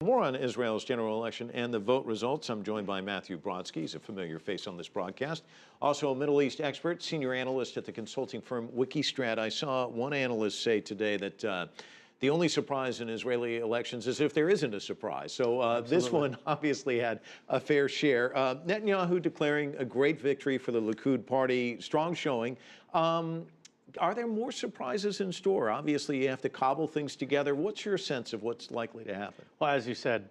More on Israel's general election and the vote results. I'm joined by Matthew Brodsky. He's a familiar face on this broadcast. Also a Middle East expert, senior analyst at the consulting firm Wiki-strat. I saw one analyst say today that the only surprise in Israeli elections is if there isn't a surprise. So this one obviously had a fair share. Netanyahu declaring a great victory for the Likud party, strong showing. Are there more surprises in store? Obviously, you have to cobble things together. What's your sense of what's likely to happen? Well, as you said,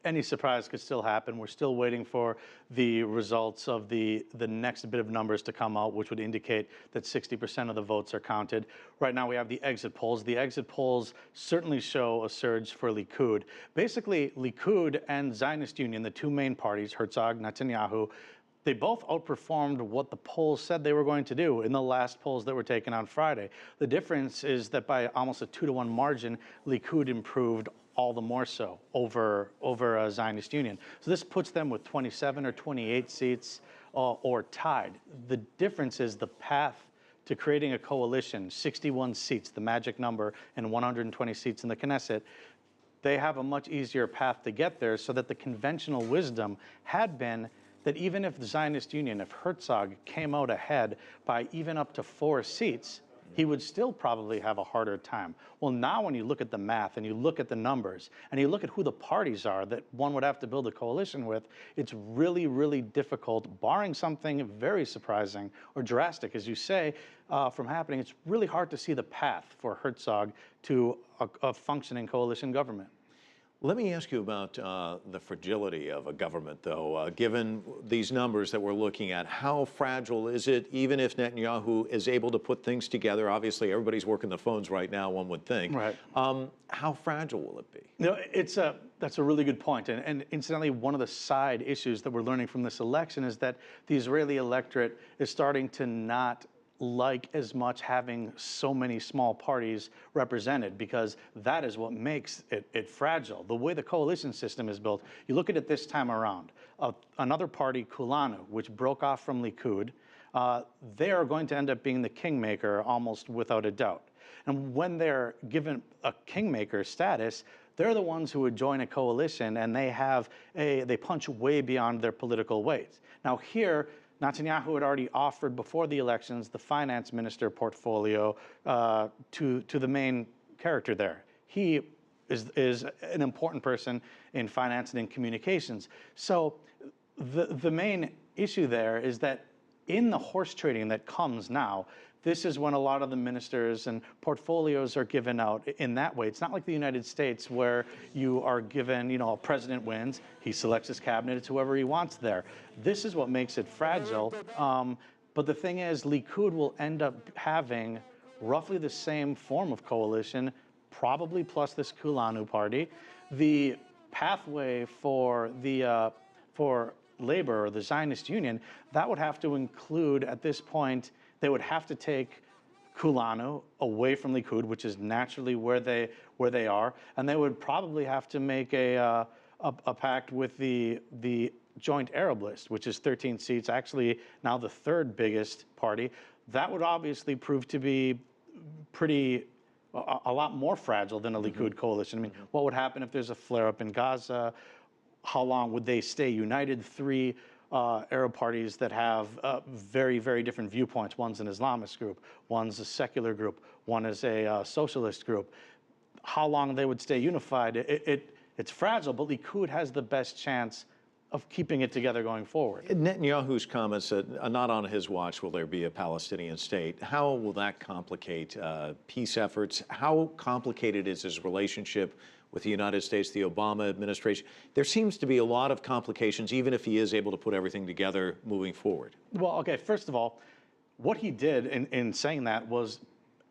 any surprise could still happen. We're still waiting for the results of the next bit of numbers to come out, which would indicate that 60% of the votes are counted. Right now, we have the exit polls. The exit polls certainly show a surge for Likud. Basically, Likud and Zionist Union, the two main parties, Herzog, Netanyahu, they both outperformed what the polls said they were going to do in the last polls that were taken on Friday. The difference is that by almost a 2-to-1 margin, Likud improved all the more so over Zionist Union. So this puts them with 27 or 28 seats or tied. The difference is the path to creating a coalition, 61 seats, the magic number, and 120 seats in the Knesset. They have a much easier path to get there, so that the conventional wisdom had been that even if the Zionist Union, if Herzog came out ahead by even up to 4 seats, he would still probably have a harder time. Well, now when you look at the math and you look at the numbers and you look at who the parties are that one would have to build a coalition with, it's really, really difficult, barring something very surprising or drastic, as you say, from happening. It's really hard to see the path for Herzog to a functioning coalition government. Let me ask you about the fragility of a government, though. Given these numbers that we're looking at, how fragile is it, even if Netanyahu is able to put things together? Obviously, everybody's working the phones right now, one would think. Right. How fragile will it be? No, that's a really good point. And incidentally, one of the side issues that we're learning from this election is that the Israeli electorate is starting to not like as much having so many small parties represented, because that is what makes it fragile. The way the coalition system is built, you look at it this time around, another party, Kulanu, which broke off from Likud, they are going to end up being the kingmaker almost without a doubt. And when they're given a kingmaker status, they're the ones who would join a coalition, and they punch way beyond their political weight. Now here, Netanyahu had already offered before the elections the finance minister portfolio to the main character there. He is an important person in finance and in communications. So the main issue there is that in the horse trading that comes now, this is when a lot of the ministers and portfolios are given out in that way. It's not like the United States where you are given, a president wins, he selects his cabinet, it's whoever he wants there. This is what makes it fragile. But the thing is, Likud will end up having roughly the same form of coalition, probably plus this Kulanu party. The pathway for Labor or the Zionist Union, that would have to include, at this point, they would have to take Kulanu away from Likud, which is naturally where they are, and they would probably have to make a pact with the Joint Arab List, which is 13 seats, actually now the third biggest party. That would obviously prove to be a lot more fragile than a Likud coalition. I mean, what would happen if there's a flare-up in Gaza? How long would they stay united? 3 Arab parties that have very, very different viewpoints. One's an Islamist group, one's a secular group, one is a socialist group. How long they would stay unified, it's fragile, but Likud has the best chance of keeping it together going forward. Netanyahu's comments that not on his watch will there be a Palestinian state. How will that complicate peace efforts? How complicated is his relationship with the United States, the Obama administration? There seems to be a lot of complications, even if he is able to put everything together moving forward. Well, okay, first of all, what he did in saying that was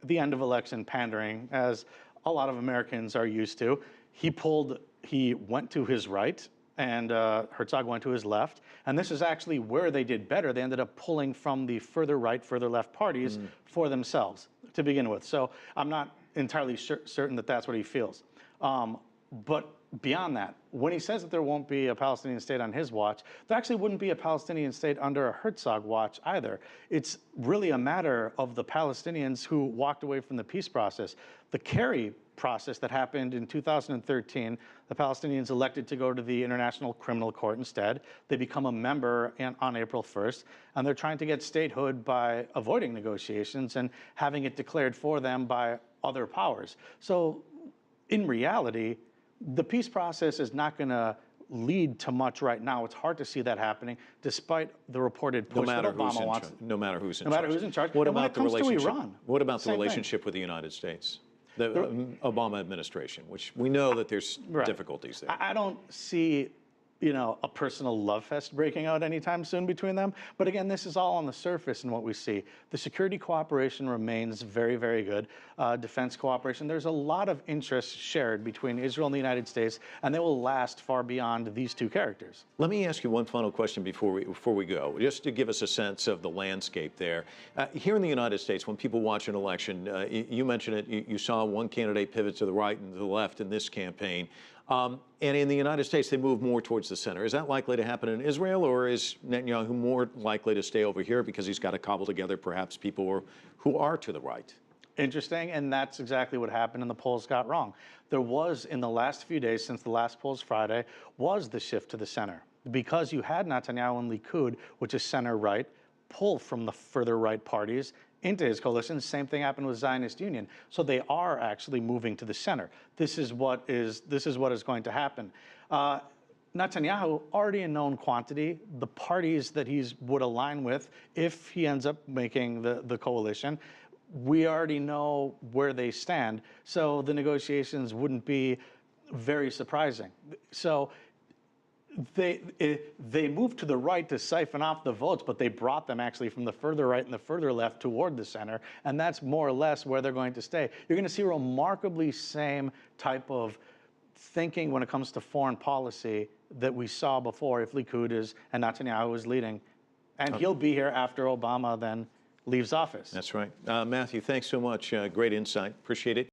the end of election pandering, as a lot of Americans are used to. He went to his right, and Herzog went to his left. And this is actually where they did better. They ended up pulling from the further right, further left parties for themselves to begin with. So I'm not entirely certain that that's what he feels. But beyond that, when he says that there won't be a Palestinian state on his watch, there actually wouldn't be a Palestinian state under a Herzog watch either. It's really a matter of the Palestinians who walked away from the peace process. The Kerry process that happened in 2013. The Palestinians elected to go to the International Criminal Court instead. They become a member on April 1st, and they're trying to get statehood by avoiding negotiations and having it declared for them by other powers. So in reality, the peace process is not going to lead to much right now. It's hard to see that happening, despite the reported push that Obama wants. No matter who's in charge. No matter who's in charge. What about the relationship? Iran, what about the relationship with the United States? The Obama administration, which we know that there's difficulties there. I don't see, a personal love fest breaking out anytime soon between them. But again, this is all on the surface in what we see. The security cooperation remains very, very good. Defense cooperation, there's a lot of interest shared between Israel and the United States, and they will last far beyond these two characters. Let me ask you one final question before we go, just to give us a sense of the landscape there. Here in the United States, when people watch an election, you mentioned it, you saw one candidate pivot to the right and to the left in this campaign. And in the United States, they move more towards the center. Is that likely to happen in Israel, or is Netanyahu more likely to stay over here because he's got to cobble together perhaps people who are to the right? Interesting, and that's exactly what happened, and the polls got wrong. There was, in the last few days since the last polls Friday, was the shift to the center. Because you had Netanyahu and Likud, which is center-right, pull from the further right parties into his coalition. Same thing happened with Zionist Union. So they are actually moving to the center. This is what is going to happen. Netanyahu, already a known quantity. The parties that he would align with, if he ends up making the coalition, we already know where they stand. So the negotiations wouldn't be very surprising. So they moved to the right to siphon off the votes, but they brought them actually from the further right and the further left toward the center, and that's more or less where they're going to stay. You're going to see remarkably same type of thinking when it comes to foreign policy that we saw before if Likud and Netanyahu is leading. And he'll be here after Obama then leaves office. That's right. Matthew, thanks so much. Great insight. Appreciate it.